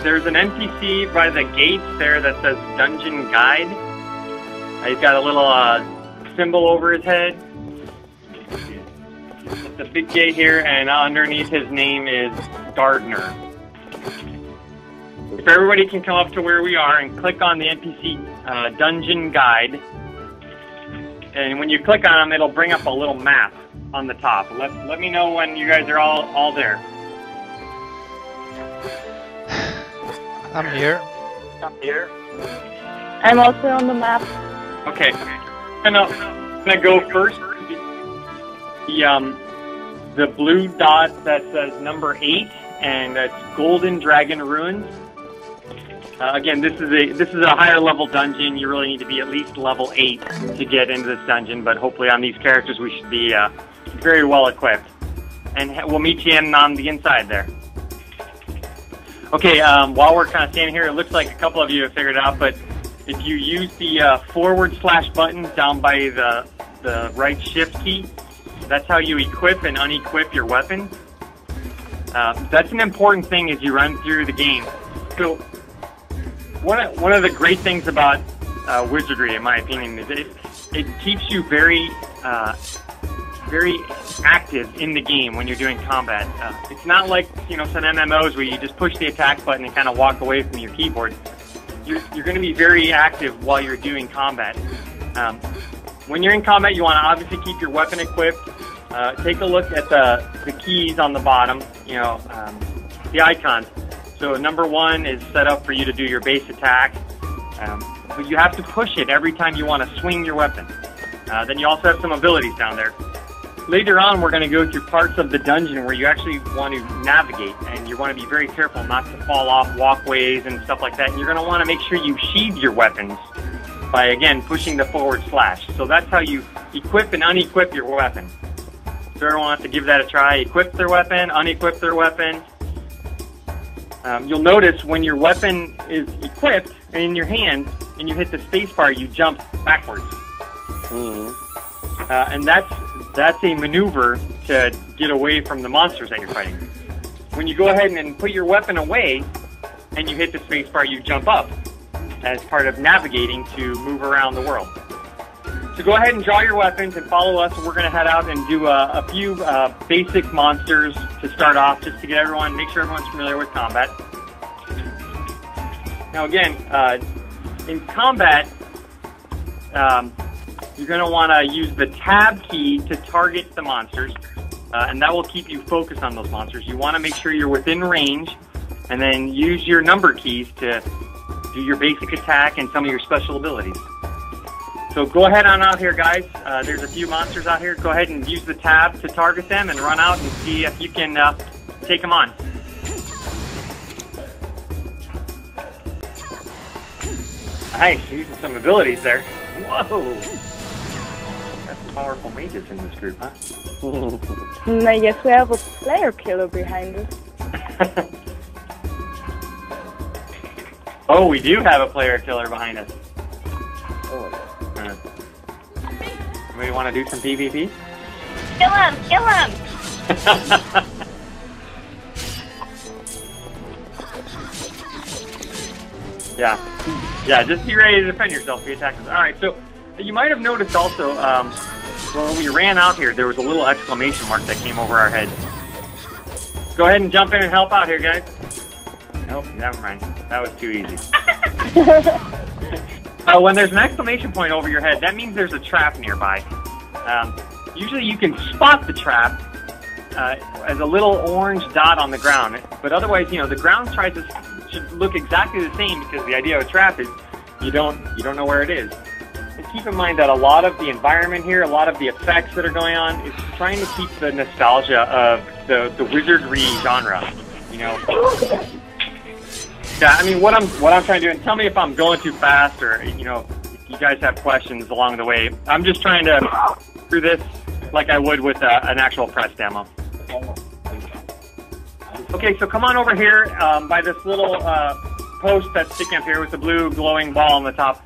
There's an NPC by the gates there that says Dungeon Guide. He's got a little symbol over his head. It's a big gate here, and underneath his name is Gardener. If everybody can come up to where we are and click on the NPC Dungeon Guide, and when you click on him, it'll bring up a little map on the top. Let me know when you guys are all there. I'm here. I'm also on the map. Okay, I'm gonna go first. The blue dot that says number 8, and that's Golden Dragon Ruins. Again, this is a higher level dungeon. You really need to be at least level 8 to get into this dungeon, but hopefully on these characters we should be very well equipped. And we'll meet you on the inside there. Okay, while we're kind of standing here, it looks like a couple of you have figured it out, but if you use the / button down by the right shift key, that's how you equip and unequip your weapons. That's an important thing as you run through the game. So one of the great things about Wizardry, in my opinion, is it keeps you very active in the game when you're doing combat. It's not like some MMOs where you just push the attack button and kind of walk away from your keyboard. You're going to be very active while you're doing combat. When you're in combat, you want to obviously keep your weapon equipped. Take a look at the keys on the bottom, the icons. So number 1 is set up for you to do your base attack, but you have to push it every time you want to swing your weapon. Then you also have some abilities down there. Later on, we're going to go through parts of the dungeon where you actually want to navigate, and you want to be very careful not to fall off walkways and stuff like that. And you're going to want to make sure you sheathe your weapons by, again, pushing the /. So that's how you equip and unequip your weapon. So everyone wants to give that a try. Equip their weapon, unequip their weapon. You'll notice when your weapon is equipped and in your hand, and you hit the spacebar, you jump backwards. And that's a maneuver to get away from the monsters that you're fighting. When you go ahead and put your weapon away and you hit the spacebar, you jump up as part of navigating to move around the world. So go ahead and draw your weapons and follow us. We're going to head out and do a few basic monsters to start off, just to get make sure everyone's familiar with combat. Now again, in combat, you're going to want to use the tab key to target the monsters, and that will keep you focused on those monsters. You want to make sure you're within range, and then use your number keys to do your basic attack and some of your special abilities. So go ahead on out here, guys. There's a few monsters out here. Go ahead and use the tab to target them and run out and see if you can take them on. Nice, using some abilities there. Whoa! Got some powerful mages in this group, huh? I guess we have a player killer behind us. Oh, we do have a player killer behind us. Anybody want to do some PvP? Kill him! Kill him! Yeah, just be ready to defend yourself if he attacks us. Alright, so you might have noticed also, when we ran out here, there was a little exclamation mark that came over our head. Go ahead and jump in and help out here, guys. Nope, never mind. That was too easy. When there's an exclamation point over your head, that means there's a trap nearby. Usually you can spot the trap as a little orange dot on the ground, but otherwise, the ground should look exactly the same, because the idea of a trap is you don't know where it is. And keep in mind that a lot of the environment here, a lot of the effects that are going on, is trying to keep the nostalgia of the wizardry genre. Yeah, I mean, what I'm trying to do, and tell me if I'm going too fast, or if you guys have questions along the way. I'm just trying to do this like I would with an actual press demo. Okay, so come on over here by this little post that's sticking up here with the blue glowing ball on the top.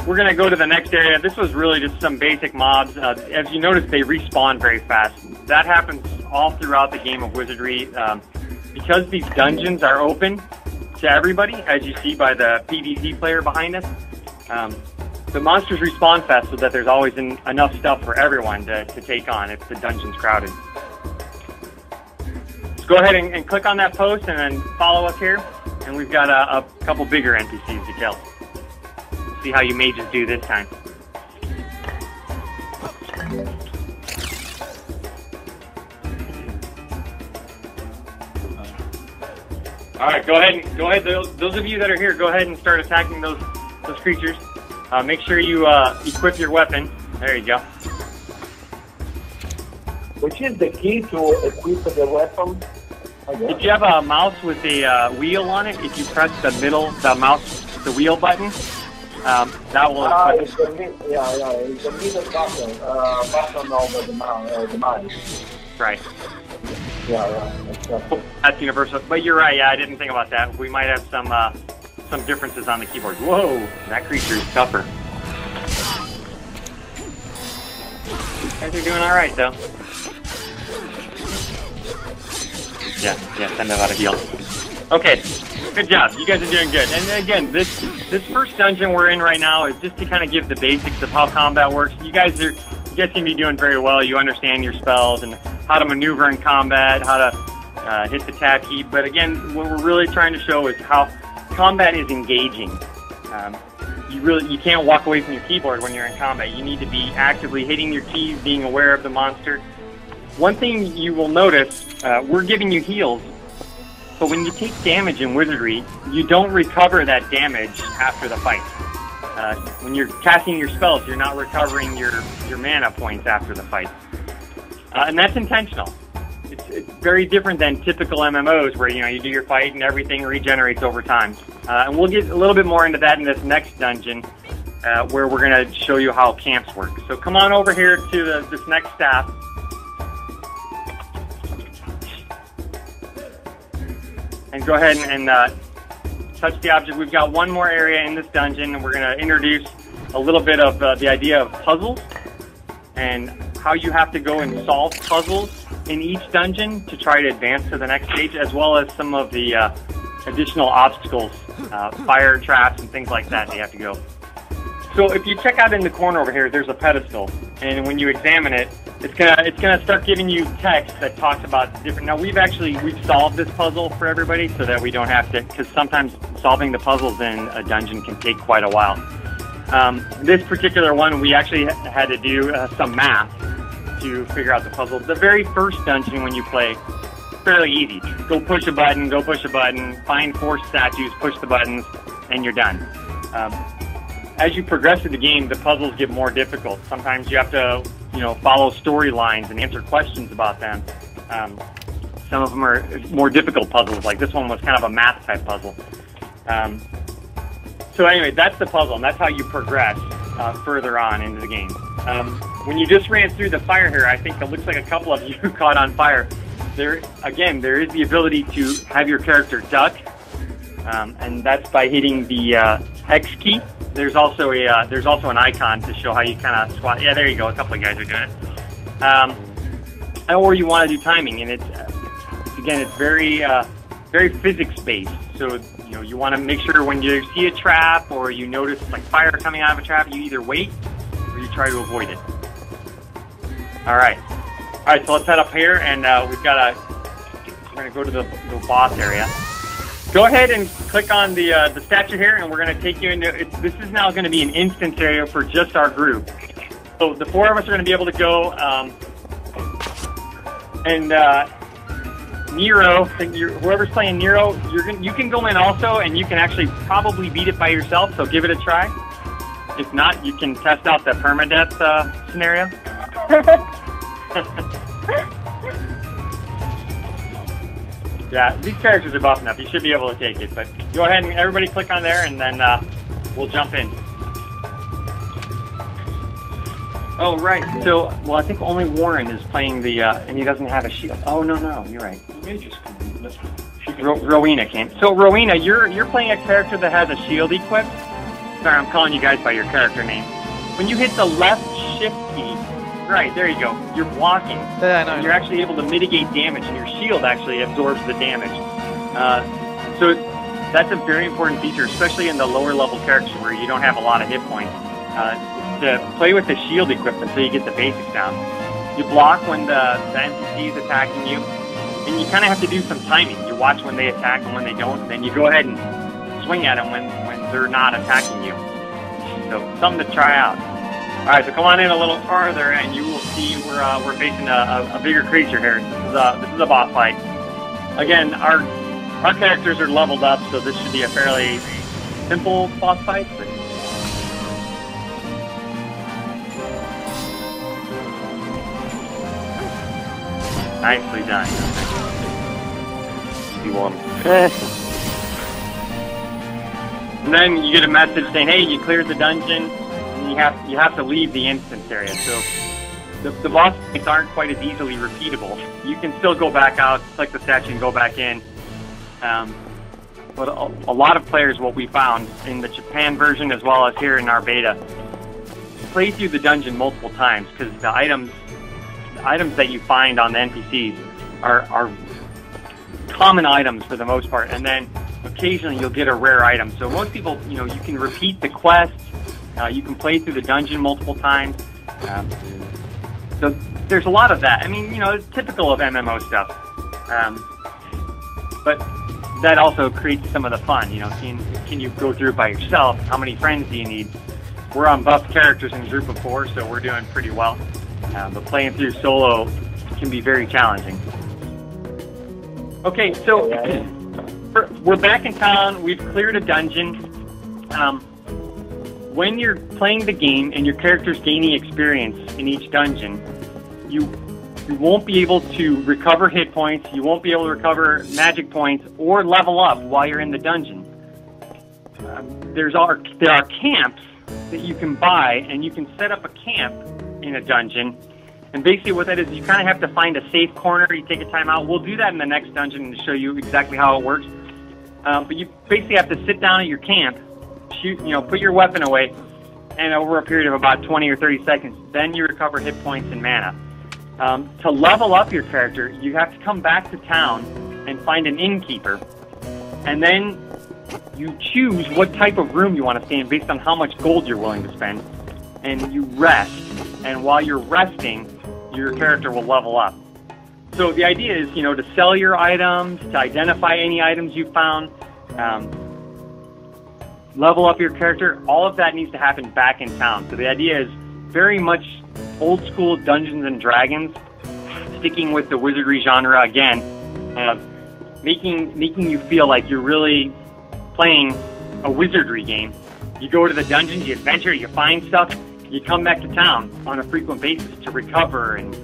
We're going to go to the next area. This was really just some basic mobs. As you notice, they respawn very fast. That happens all throughout the game of Wizardry. because these dungeons are open to everybody, as you see by the PvZ player behind us, the monsters respawn fast so that there's always enough stuff for everyone to take on if the dungeon's crowded. So go ahead and click on that post and then follow us here, and we've got a couple bigger NPCs to kill. See how you mages do this time. All right, go ahead. Those of you that are here, go ahead and start attacking those creatures. Make sure you equip your weapon. There you go. Which is the key to equip the weapon? If you have a mouse with a wheel on it, if you press the wheel button, that will equip it's the middle button over the mouse. Right. Yeah. That's universal. But you're right. Yeah, I didn't think about that. We might have some differences on the keyboard. Whoa, that creature is tougher. You guys are doing all right, though. Yeah, send them out of heal. Okay, good job. You guys are doing good. And again, this first dungeon we're in right now is just to kind of give the basics of how combat works. You guys seem to be doing very well. You understand your spells and how to maneuver in combat, how to hit the tab key. But again, what we're really trying to show is how combat is engaging. You can't walk away from your keyboard when you're in combat. You need to be actively hitting your keys, being aware of the monster. One thing you will notice, we're giving you heals, but when you take damage in Wizardry, you don't recover that damage after the fight. When you're casting your spells, you're not recovering your mana points after the fight. And that's intentional. It's very different than typical MMOs where you do your fight and everything regenerates over time. And we'll get a little bit more into that in this next dungeon, where we're going to show you how camps work. So come on over here to this next staff. And go ahead and touch the object. We've got one more area in this dungeon, and we're going to introduce a little bit of the idea of puzzles and how you have to go and solve puzzles in each dungeon to try to advance to the next stage, as well as some of the additional obstacles, fire traps and things like that you have to go. So if you check out in the corner over here, there's a pedestal, and when you examine it, it's gonna start giving you text that talks about different. Now we've solved this puzzle for everybody so that we don't have to, because sometimes solving the puzzles in a dungeon can take quite a while. This particular one, we actually had to do some math to figure out the puzzle. The very first dungeon when you play, fairly easy. Go push a button, find 4 statues, push the buttons, and you're done. As you progress through the game, the puzzles get more difficult. Sometimes you have to, follow storylines and answer questions about them. Some of them are more difficult puzzles, like this one was kind of a math type puzzle. So anyway, that's the puzzle, and that's how you progress further on into the game. When you just ran through the fire here, I think it looks like a couple of you caught on fire. There is the ability to have your character duck, and that's by hitting the X key. There's also an icon to show how you kind of squat. Yeah, there you go. A couple of guys are doing it. Or you want to do timing, and it's very physics based. So you want to make sure when you see a trap or you notice like fire coming out of a trap, you either wait or you try to avoid it. All right. So let's head up here, and we're going to go to the boss area. Go ahead and click on the statue here, and we're going to take you into this is now going to be an instance area for just our group. So the 4 of us are going to be able to go, and Nero, whoever's playing Nero, you can go in also, and you can actually probably beat it by yourself, so give it a try. If not, you can test out the permadeath scenario. Yeah, these characters are buff enough. You should be able to take it. But go ahead and everybody click on there, and then we'll jump in. Oh, right. So, I think only Warren is playing the, and he doesn't have a shield. Oh, no, you're right. Rowena came. So, Rowena, you're playing a character that has a shield equipped. Sorry, I'm calling you guys by your character name. When you hit the left shift key, Right, there you go. You're blocking. Yeah, I know. And you're actually able to mitigate damage, and your shield actually absorbs the damage. So that's a very important feature, especially in the lower level characters where you don't have a lot of hit points. To play with the shield equipment so you get the basics down. You block when the NPC is attacking you, and you kind of have to do some timing. You watch when they attack and when they don't, and then you go ahead and swing at them when they're not attacking you. So something to try out. All right, so come on in a little farther, and you will see we're facing a bigger creature here. This is a boss fight. Again, our characters are leveled up, so this should be a fairly simple boss fight. But nicely done. You won. And then you get a message saying, "Hey, you cleared the dungeon, and you have to leave the instance area." So the boss fights aren't quite as easily repeatable. You can still go back out, click the statue, and go back in. But a lot of players, what we found in the Japan version as well as here in our beta, play through the dungeon multiple times because the items that you find on the NPCs are common items for the most part, and then occasionally you'll get a rare item. So most people, you can repeat the quest, you can play through the dungeon multiple times. So there's a lot of that. I mean, it's typical of MMO stuff. But that also creates some of the fun. Can you go through it by yourself? How many friends do you need? We're on buffed characters in a group of 4, so we're doing pretty well. But playing through solo can be very challenging. Okay, so we're back in town. We've cleared a dungeon. When you're playing the game and your character's gaining experience in each dungeon, you won't be able to recover hit points, you won't be able to recover magic points, or level up while you're in the dungeon. There are camps that you can buy, and you can set up a camp in a dungeon. And basically what that is, you kind of have to find a safe corner, you take a time out. We'll do that in the next dungeon to show you exactly how it works. But you basically have to sit down at your camp, shoot, put your weapon away, and over a period of about 20 or 30 seconds, then you recover hit points and mana. To level up your character, you have to come back to town and find an innkeeper. And then you choose what type of room you want to stay in based on how much gold you're willing to spend. And you rest. And while you're resting, your character will level up. So the idea is, to sell your items, to identify any items you found, level up your character. All of that needs to happen back in town. So the idea is very much old school Dungeons and Dragons, sticking with the wizardry genre again, making you feel like you're really playing a wizardry game. You go to the dungeons, you adventure, you find stuff, you come back to town on a frequent basis to recover and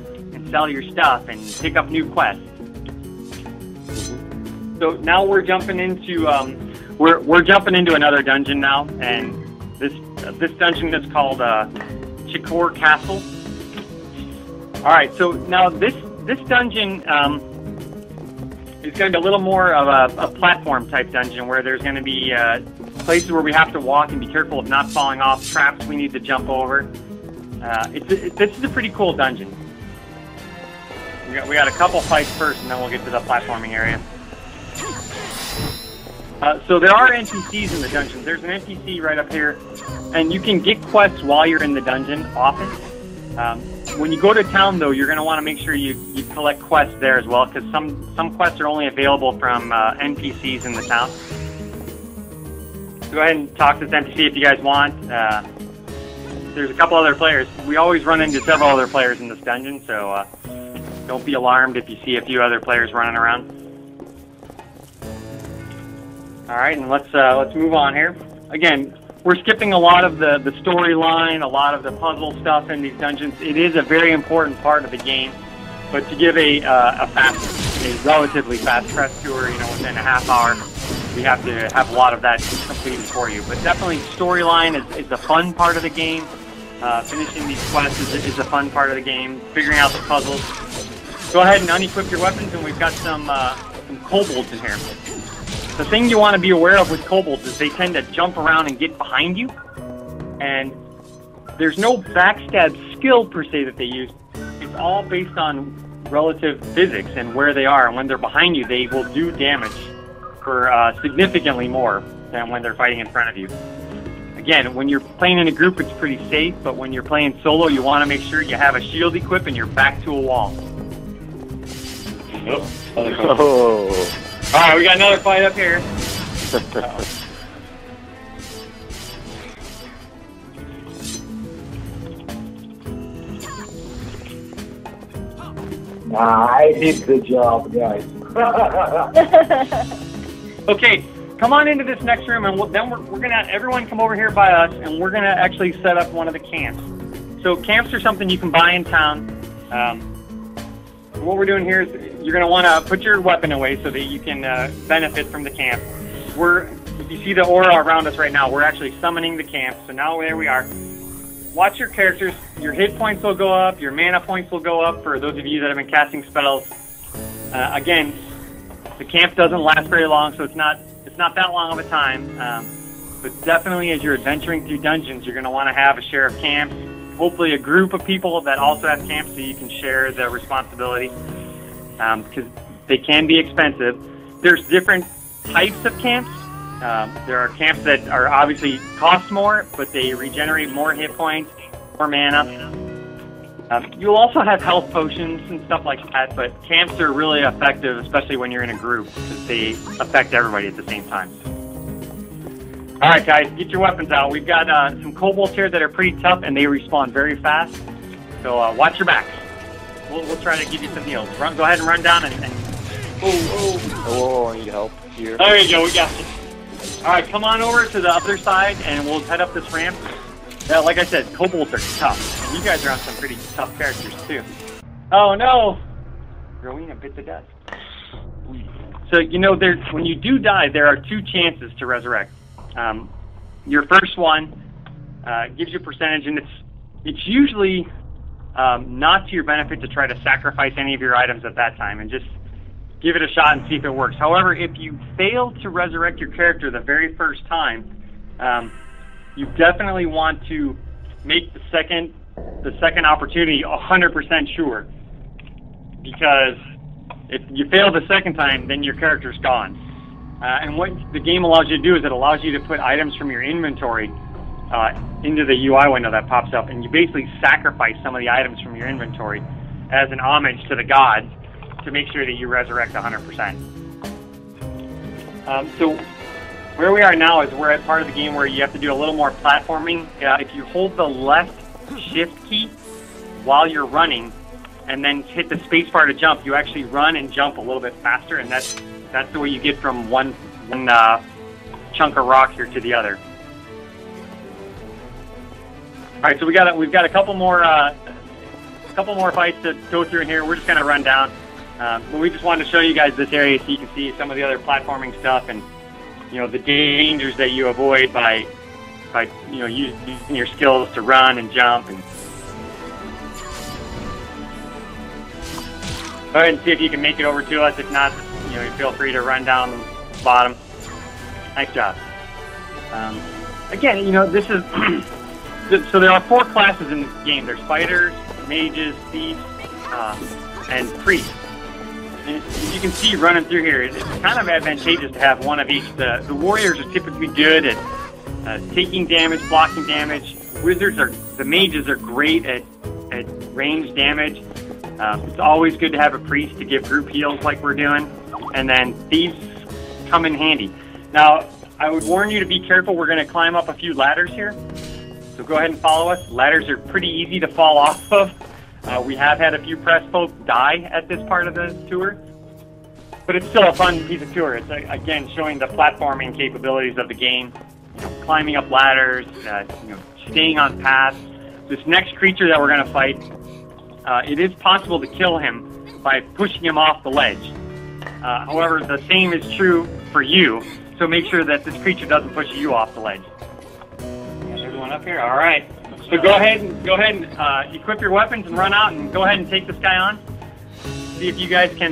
sell your stuff and pick up new quests. So now we're jumping into we're jumping into another dungeon now, and this dungeon is called Chikor Castle. All right, so now this dungeon is going to be a little more of a platform type dungeon where there's going to be places where we have to walk and be careful of not falling off, traps we need to jump over. This is a pretty cool dungeon. We got a couple fights first, and then we'll get to the platforming area. So there are NPCs in the dungeon. There's an NPC right up here, and you can get quests while you're in the dungeon often. When you go to town, though, you're going to want to make sure you collect quests there as well, because some quests are only available from NPCs in the town. So go ahead and talk to this NPC if you guys want. There's a couple other players. We always run into several other players in this dungeon, so don't be alarmed if you see a few other players running around. All right, and let's move on here. Again, we're skipping a lot of the storyline, a lot of the puzzle stuff in these dungeons. It is a very important part of the game, but to give a relatively fast press tour, within a half hour, we have to have a lot of that completed for you. But definitely, storyline is the fun part of the game. Finishing these quests is a fun part of the game. Figuring out the puzzles. Go ahead and unequip your weapons, and we've got some kobolds in here. The thing you want to be aware of with kobolds is they tend to jump around and get behind you. And there's no backstab skill per se that they use. It's all based on relative physics and where they are. And when they're behind you, they will do damage for significantly more than when they're fighting in front of you. Again, when you're playing in a group, it's pretty safe, but when you're playing solo, you want to make sure you have a shield equipped and you're back to a wall. Oh. All right, we got another fight up here. I did the job, guys. Okay, come on into this next room, and then we're gonna everyone come over here by us, and we're gonna actually set up one of the camps. So camps are something you can buy in town. What we're doing here is you're gonna want to put your weapon away so that you can benefit from the camp. You see the aura around us right now. We're actually summoning the camp. So now there we are. Watch your characters. Your hit points will go up. Your mana points will go up for those of you that have been casting spells. Again, the camp doesn't last very long, so it's not that long of a time. But definitely, as you're adventuring through dungeons, you're going to want to have a share of camps. Hopefully, a group of people that also have camps, so you can share the responsibility. Because they can be expensive. There's different types of camps. There are camps that are obviously cost more, but they regenerate more hit points, more mana. You'll also have health potions and stuff like that, but camps are really effective, especially when you're in a group, because they affect everybody at the same time. All right, guys, get your weapons out. We've got some kobolds here that are pretty tough, and they respawn very fast, so watch your backs. We'll try to give you some heals. Go ahead and run down and Oh, I need help here. There you go, we got you. All right, come on over to the other side, and we'll head up this ramp. Yeah, like I said, kobolds are tough. And you guys are on some pretty tough characters, too. Oh, no! Rowena bit the dust. So, you know, when you do die, there are 2 chances to resurrect. Your first one gives you a percentage, and it's usually not to your benefit to try to sacrifice any of your items at that time, and just give it a shot and see if it works. However, if you fail to resurrect your character the very first time, you definitely want to make the second opportunity 100% sure. Because if you fail the second time, then your character's gone. And what the game allows you to do is it allows you to put items from your inventory into the UI window that pops up, and you basically sacrifice some of the items from your inventory as an homage to the gods to make sure that you resurrect 100%. So where we are now is we're at part of the game where you have to do a little more platforming. If you hold the left shift key while you're running and then hit the spacebar to jump, you actually run and jump a little bit faster, and that's the way you get from one chunk of rock here to the other. All right, so we've got a couple more fights to go through in here. We're just gonna run down. But we just wanted to show you guys this area so you can see some of the other platforming stuff and, you know, the dangers that you avoid by you know, using your skills to run and jump. And go ahead and see if you can make it over to us. If not, you know, feel free to run down the bottom. Nice job. Again, you know, this is so there are 4 classes in this game. There's fighters, mages, thieves, and priests. And as you can see running through here, it's kind of advantageous to have one of each. The warriors are typically good at taking damage, blocking damage. The mages are great at range damage. It's always good to have a priest to give group heals like we're doing. And then thieves come in handy. Now, I would warn you to be careful. We're going to climb up a few ladders here. So go ahead and follow us. Ladders are pretty easy to fall off of. We have had a few press folk die at this part of the tour, but it's still a fun piece of tour. It's, again, showing the platforming capabilities of the game, you know, climbing up ladders, you know, staying on paths. This next creature that we're going to fight, it is possible to kill him by pushing him off the ledge. However, the same is true for you, so make sure that this creature doesn't push you off the ledge. Got everyone up here? All right. So go ahead and equip your weapons and run out and go ahead and take this guy on. See if you guys can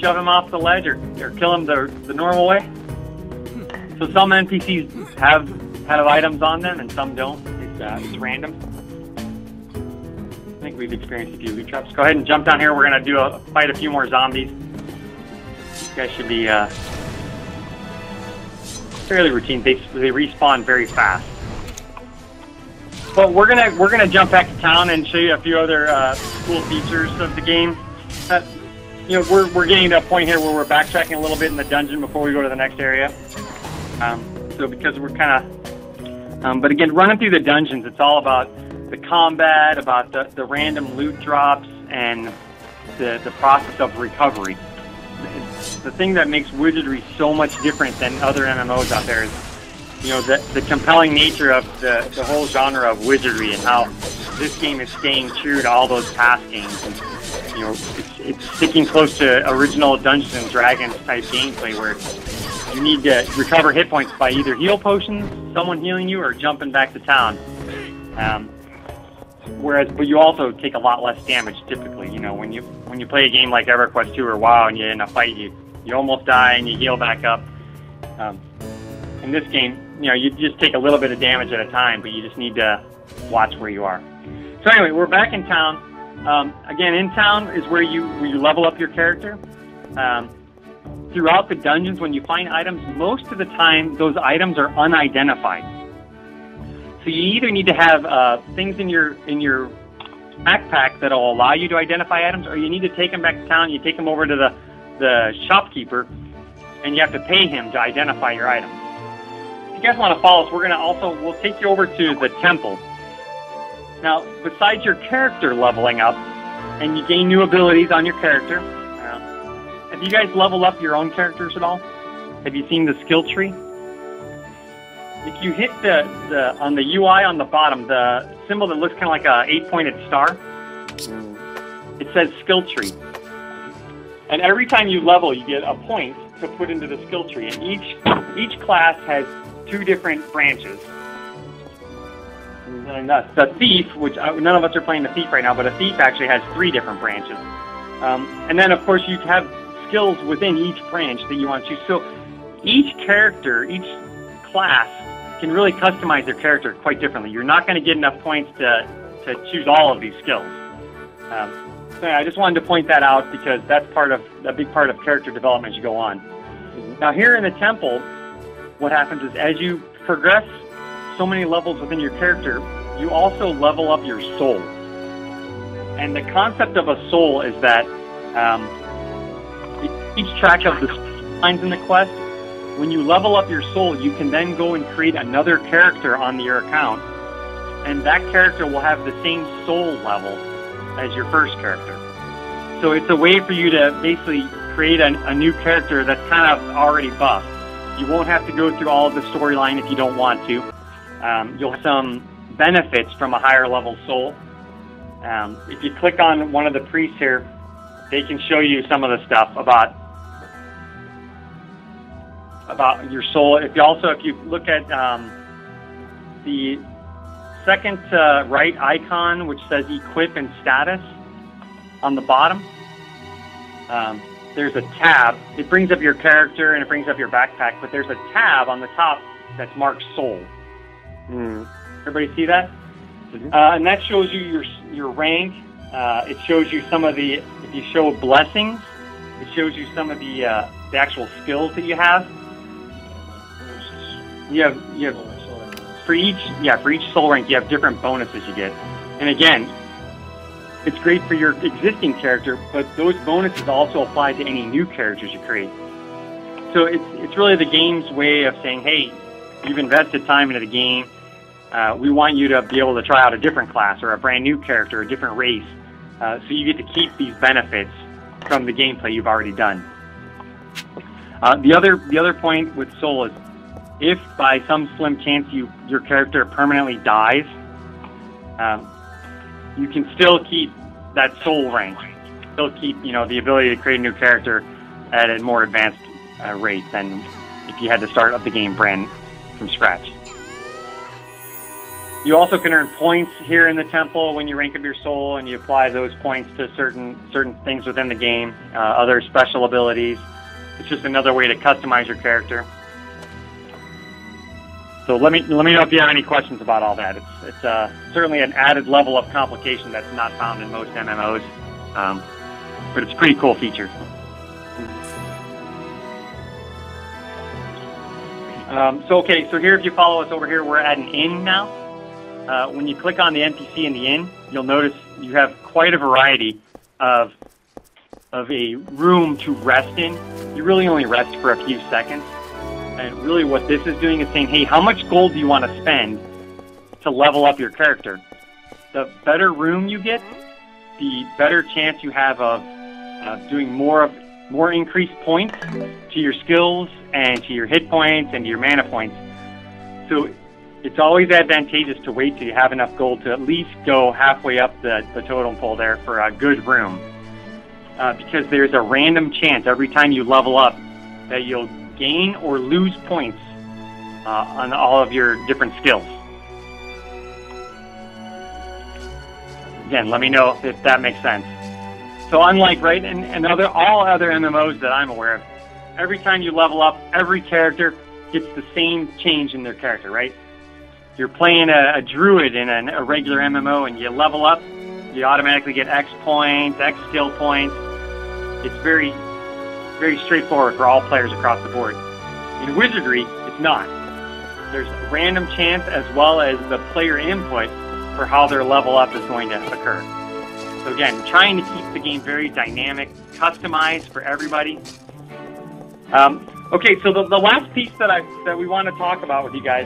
shove him off the ledge or kill him the normal way. So some NPCs have items on them and some don't. It's random. think we've experienced a few loot traps. Go ahead and jump down here. We're going to fight a few more zombies. These guys should be fairly routine. They respawn very fast. But we're gonna jump back to town and show you a few other cool features of the game. You know, we're getting to a point here where we're backtracking a little bit in the dungeon before we go to the next area. So because we're kind of, but again, running through the dungeons, it's all about the combat, about the random loot drops, and the process of recovery. The thing that makes Wizardry so much different than other MMOs out there is, you know, the compelling nature of the whole genre of Wizardry, and how this game is staying true to all those past games. And, you know, it's sticking close to original Dungeons and Dragons type gameplay, where you need to recover hit points by either heal potions, someone healing you, or jumping back to town. But you also take a lot less damage typically. You know, when you play a game like EverQuest 2 or WoW, and you're in a fight, you almost die and you heal back up. In this game, you know, you just take a little bit of damage at a time, but you just need to watch where you are. So anyway, we're back in town. Again, in town is where you level up your character. Throughout the dungeons, when you find items, most of the time those items are unidentified. So you either need to have things in your backpack that will allow you to identify items, or you need to take them back to town. You take them over to the shopkeeper, and you have to pay him to identify your items. If you guys want to follow us, we'll take you over to the temple. Now, besides your character leveling up, and you gain new abilities on your character, have you guys leveled up your own characters at all? Have you seen the skill tree? If you hit on the UI on the bottom, the symbol that looks kind of like a 8-pointed star, it says skill tree. And every time you level, you get a point to put into the skill tree. And each class has 2 different branches. And the thief, which none of us are playing the thief right now, but a thief actually has 3 different branches. And then, of course, you have skills within each branch that you want to choose. So each character, each class, can really customize their character quite differently. You're not going to get enough points to choose all of these skills. So I just wanted to point that out, because that's a big part of character development as you go on. Now here in the temple, what happens is, as you progress so many levels within your character, you also level up your soul. And the concept of a soul is that each track of the lines in the quest, when you level up your soul, you can then go and create another character on your account, and that character will have the same soul level as your first character. So it's a way for you to basically create a new character that's kind of already buffed. You won't have to go through all of the storyline if you don't want to. You'll have some benefits from a higher level soul. If you click on one of the priests here, they can show you some of the stuff about your soul. If you look at the second right icon, which says equip and status on the bottom, there's a tab. It brings up your character and it brings up your backpack, but there's a tab on the top that's marked soul. Everybody see that? And that shows you your rank. It shows you some of the, if you show blessings, it shows you some of the actual skills that you have. You have for each soul rank, you have different bonuses you get. And again, it's great for your existing character, but those bonuses also apply to any new characters you create. So it's really the game's way of saying, hey, you've invested time into the game. We want you to be able to try out a different class or a brand new character, a different race. So you get to keep these benefits from the gameplay you've already done. The other point with Soul is, if by some slim chance your character permanently dies, you can still keep that soul rank. Still keep the ability to create a new character at a more advanced rate than if you had to start up the game brand from scratch. You also can earn points here in the temple when you rank up your soul, and you apply those points to certain things within the game, other special abilities. It's just another way to customize your character. So let me know if you have any questions about all that. It's certainly an added level of complication that's not found in most MMOs, but it's a pretty cool feature. So here, if you follow us over here, we're at an inn now. When you click on the NPC in the inn, you'll notice you have quite a variety of a room to rest in. You really only rest for a few seconds. And really what this is doing is saying, hey, how much gold do you want to spend to level up your character? The better room you get, the better chance you have of doing more increased points to your skills and to your hit points and to your mana points. So it's always advantageous to wait till you have enough gold to at least go halfway up the totem pole there for a good room. Because there's a random chance every time you level up that you'll gain or lose points on all of your different skills. Again, let me know if that makes sense. So unlike, right, and all other MMOs that I'm aware of, every time you level up, every character gets the same change in their character, right? You're playing a druid in a regular MMO and you level up, you automatically get X points, X skill points. It's very, very straightforward for all players across the board. In Wizardry, it's not. There's a random chance as well as the player input for how their level up is going to occur. So again, trying to keep the game very dynamic, customized for everybody. Okay, so the last piece that we want to talk about with you guys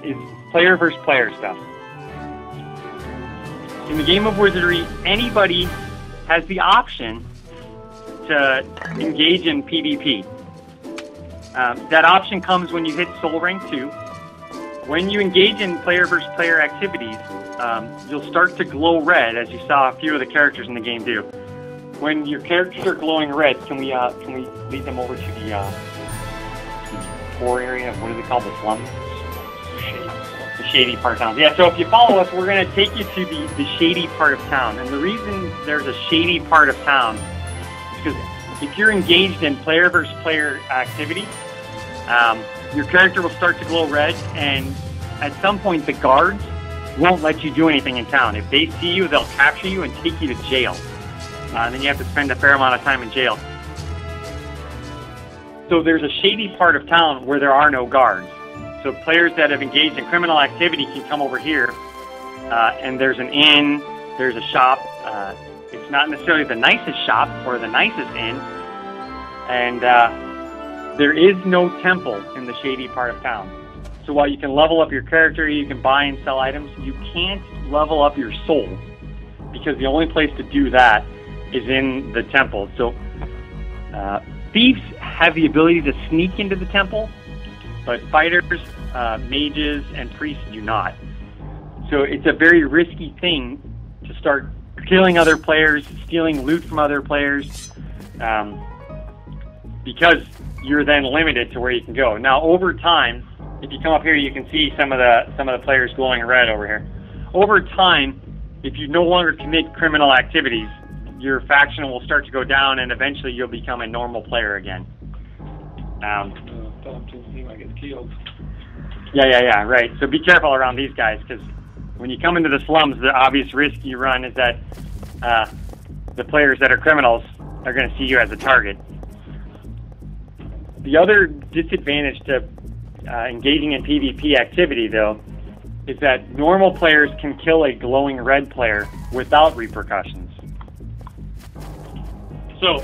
is player versus player stuff. In the game of Wizardry, anybody has the option to engage in PvP. That option comes when you hit Soul Rank 2. When you engage in player versus player activities, you'll start to glow red, as you saw a few of the characters in the game do. When your characters are glowing red, can we lead them over to the core area? What is it called? The slums? The shady part of town. Yeah, so if you follow us, we're going to take you to the shady part of town. And the reason there's a shady part of town because if you're engaged in player versus player activity, your character will start to glow red, and at some point the guards won't let you do anything in town. If they see you, they'll capture you and take you to jail. Then you have to spend a fair amount of time in jail. So there's a shady part of town where there are no guards. So players that have engaged in criminal activity can come over here, and there's an inn, there's a shop. It's not necessarily the nicest shop or the nicest inn, and there is no temple in the shady part of town. So while you can level up your character, you can buy and sell items, you can't level up your soul, because the only place to do that is in the temple. So thieves have the ability to sneak into the temple, but fighters, mages, and priests do not. So it's a very risky thing to start killing other players, stealing loot from other players, because you're then limited to where you can go. Now, over time, if you come up here, you can see some of the players glowing red over here. Over time, if you no longer commit criminal activities, your faction will start to go down, and eventually you'll become a normal player again. Yeah, right. So be careful around these guys, because when you come into the slums, the obvious risk you run is that the players that are criminals are going to see you as a target. The other disadvantage to engaging in PvP activity, though, is that normal players can kill a glowing red player without repercussions. So,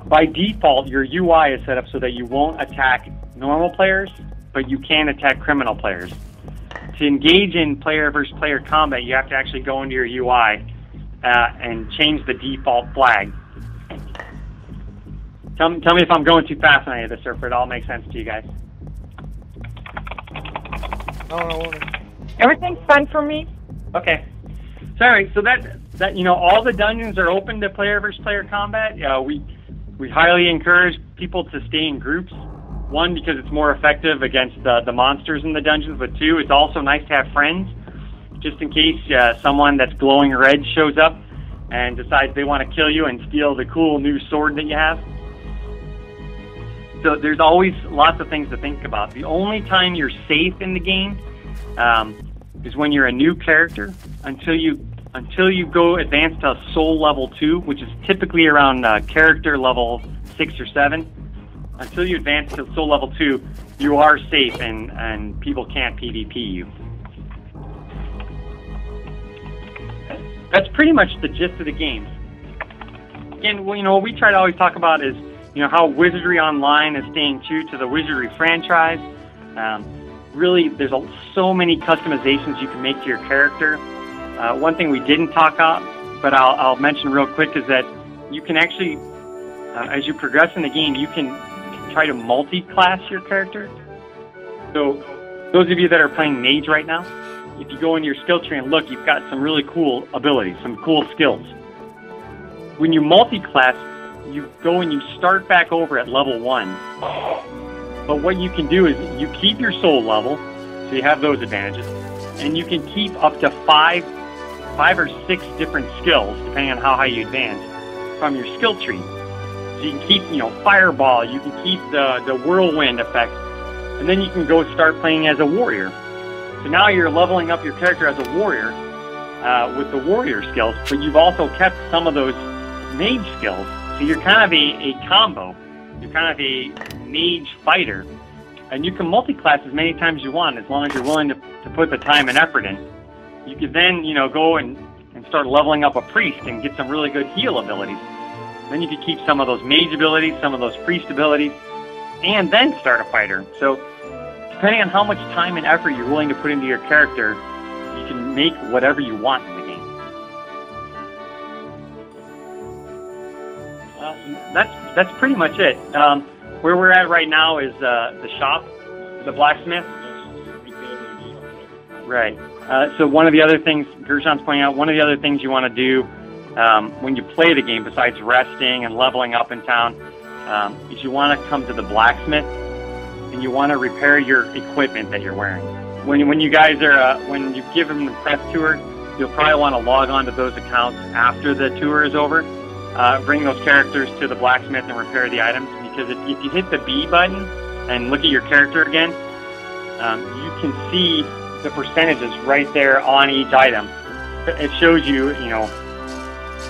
by default, your UI is set up so that you won't attack normal players, but you can attack criminal players. To engage in player versus player combat, you have to actually go into your UI and change the default flag. Tell me if I'm going too fast on any of this, or if it all makes sense to you guys. No. Everything's fine for me. Okay. Sorry. So that all the dungeons are open to player versus player combat. We highly encourage people to stay in groups. One, because it's more effective against the monsters in the dungeons, but two, it's also nice to have friends, just in case someone that's glowing red shows up and decides they want to kill you and steal the cool new sword that you have. So there's always lots of things to think about. The only time you're safe in the game is when you're a new character until you go advance to soul level 2, which is typically around character level 6 or 7. Until you advance to soul level 2, you are safe and people can't PvP you. That's pretty much the gist of the game. Again, well, what we try to always talk about is how Wizardry Online is staying true to the Wizardry franchise. Really, there's so many customizations you can make to your character. One thing we didn't talk about, but I'll mention real quick, is that you can actually, as you progress in the game, you can try to multi-class your character. So those of you that are playing Mage right now, if you go into your skill tree and look, you've got some really cool abilities, some cool skills. When you multi-class, you go and you start back over at level 1. But what you can do is you keep your soul level, so you have those advantages, and you can keep up to 5 or 6 different skills, depending on how high you advance, from your skill tree. So you can keep, Fireball, you can keep the Whirlwind effect, and then you can go start playing as a warrior. So now you're leveling up your character as a warrior with the warrior skills, but you've also kept some of those mage skills. So you're kind of a combo. You're kind of a mage fighter. And you can multi-class as many times as you want, as long as you're willing to put the time and effort in. You could then, go and start leveling up a priest and get some really good heal abilities. Then you could keep some of those mage abilities, some of those priest abilities, and then start a fighter. So depending on how much time and effort you're willing to put into your character, you can make whatever you want in the game. That's pretty much it. Where we're at right now is the shop, the blacksmith. Right. So one of the other things, Gershon's pointing out, one of the other things you want to do when you play the game, besides resting and leveling up in town, is you want to come to the blacksmith and you want to repair your equipment that you're wearing. When you guys are, when you give them the press tour, you'll probably want to log on to those accounts after the tour is over. Bring those characters to the blacksmith and repair the items, because if you hit the B button and look at your character again, you can see the percentages right there on each item. It shows you,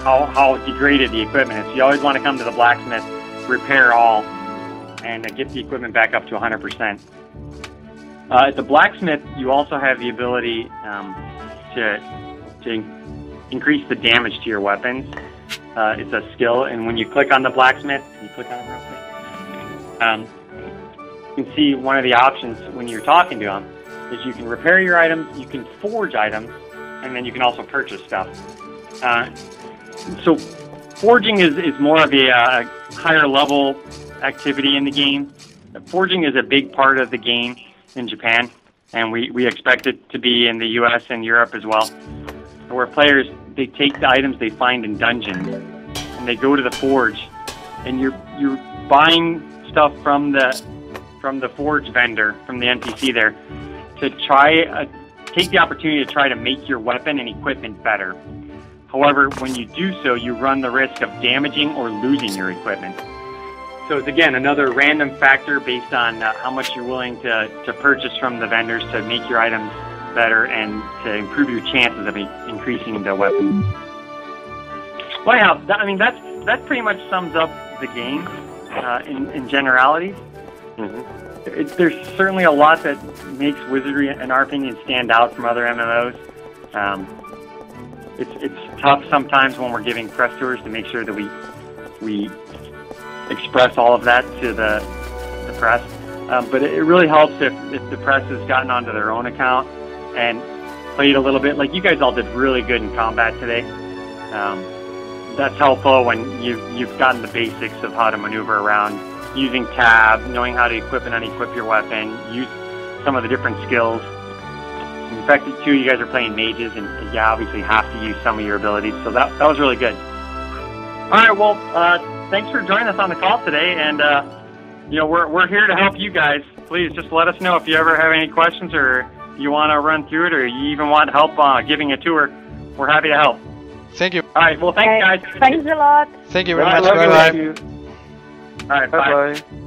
how degraded the equipment is. So you always want to come to the blacksmith, repair all, and get the equipment back up to 100%. At the blacksmith, you also have the ability to increase the damage to your weapons. It's a skill, and when you click on the blacksmith, you can see one of the options when you're talking to him is you can repair your items, you can forge items, and then you can also purchase stuff. So forging is more of a higher level activity in the game. Forging is a big part of the game in Japan, and we expect it to be in the US and Europe as well, where players, they take the items they find in dungeons and they go to the forge, and you're buying stuff from the forge vendor, from the NPC there, to try take the opportunity to try to make your weapon and equipment better. However, when you do so, you run the risk of damaging or losing your equipment. So it's, again, another random factor based on how much you're willing to purchase from the vendors to make your items better and to improve your chances of increasing the weapon. Well, yeah, that pretty much sums up the game in generalities. Mm-hmm. There's certainly a lot that makes Wizardry, in our opinion, stand out from other MMOs. It's tough sometimes when we're giving press tours to make sure that we express all of that to the press. But it really helps if the press has gotten onto their own account and played a little bit. Like you guys all did really good in combat today. That's helpful when you've gotten the basics of how to maneuver around, using tab, knowing how to equip and unequip your weapon, use some of the different skills. In fact, too, you guys are playing mages, and you obviously have to use some of your abilities, so that was really good. All right, well, thanks for joining us on the call today, and we're here to help you guys. Please just let us know if you ever have any questions, or you want to run through it, or you even want help giving a tour. We're happy to help. Thank you. All right, well, thanks, guys. Thanks a lot. Thank you very much. Bye-bye. Bye-bye. All right, bye. Bye-bye.